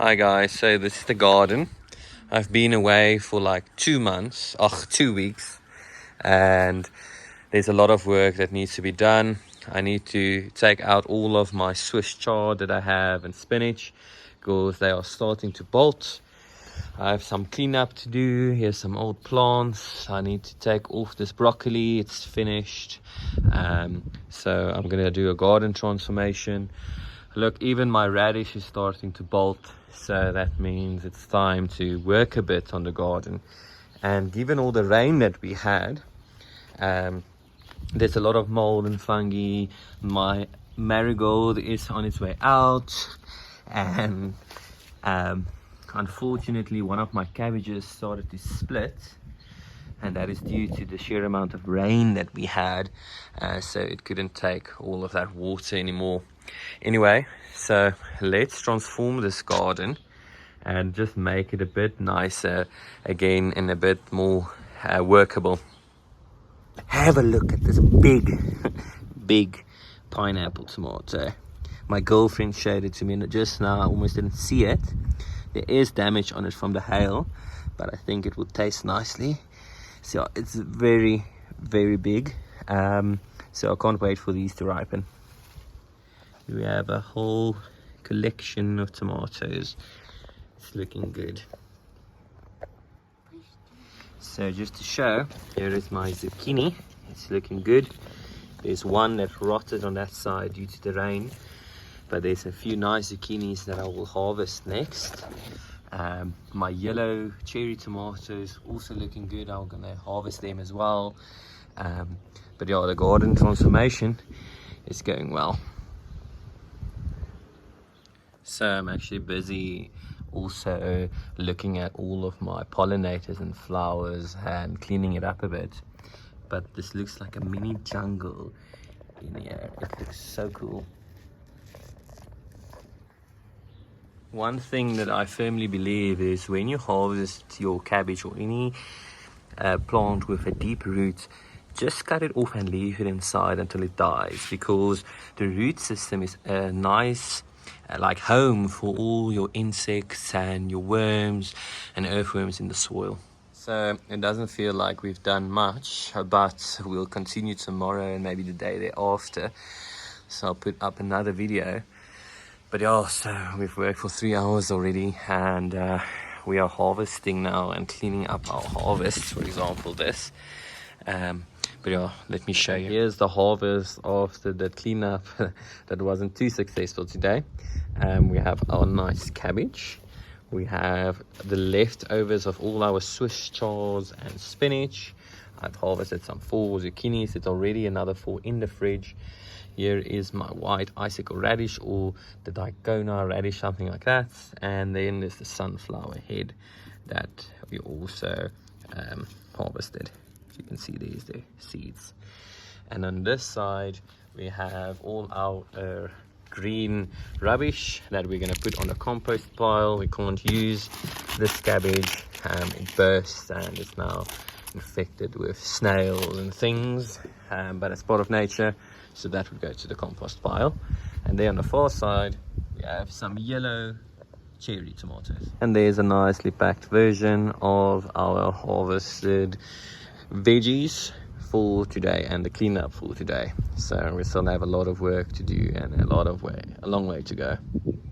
Hi guys, so this is the garden. I've been away for like 2 months, 2 weeks, and there's a lot of work that needs to be done. I need to take out all of my Swiss chard that I have and spinach because they are starting to bolt. I have some cleanup to do. Here's some old plants. I need to take off this broccoli. It's finished. So I'm gonna do a garden transformation. Look, even my radish is starting to bolt, so that means it's time to work a bit on the garden. And given all the rain that we had, there's a lot of mold and fungi. My marigold is on its way out, and unfortunately one of my cabbages started to split, and that is due to the sheer amount of rain that we had, so it couldn't take all of that water anymore. Anyway, so let's transform this garden and just make it a bit nicer again and a bit more workable. Have a look at this big pineapple tomato. My girlfriend showed it to me just now. I almost didn't see it. There is damage on it from the hail, but I think it will taste nicely. So it's very big, so I can't wait for these to ripen. We have a whole collection of tomatoes. It's looking good. So just to show, here is my zucchini. It's looking good. There's one that rotted on that side due to the rain, but there's a few nice zucchinis that I will harvest next. My yellow cherry tomatoes also looking good. I'm gonna harvest them as well. But yeah, the garden transformation is going well. So I'm actually busy also looking at all of my pollinators and flowers and cleaning it up a bit. But this looks like a mini jungle in here. It looks so cool. One thing that I firmly believe is when you harvest your cabbage or any plant with a deep root, just cut it off and leave it inside until it dies, because the root system is a nice like home for all your insects and your worms and earthworms in the soil. So it doesn't feel like we've done much, but we'll continue tomorrow and maybe the day thereafter. So I'll put up another video. But yeah, so we've worked for 3 hours already, and we are harvesting now and cleaning up our harvests, for example this. But yeah, let me show you. Here's the harvest after the cleanup that wasn't too successful today. We have our nice cabbage. We have the leftovers of all our Swiss chards and spinach. I've harvested some 4 zucchinis. It's already another 4 in the fridge. Here is my white icicle radish, or the Dicona radish, something like that. And then there's the sunflower head that we also harvested. As you can see, there's the seeds. And on this side we have all our green rubbish that we're going to put on the compost pile. We can't use this cabbage, it bursts and it's now infected with snails and things, but it's part of nature, so that would go to the compost pile. And there on the far side we have some yellow cherry tomatoes, and there's a nicely packed version of our harvested veggies for today and the cleanup for today. So we still have a lot of work to do and a long way to go.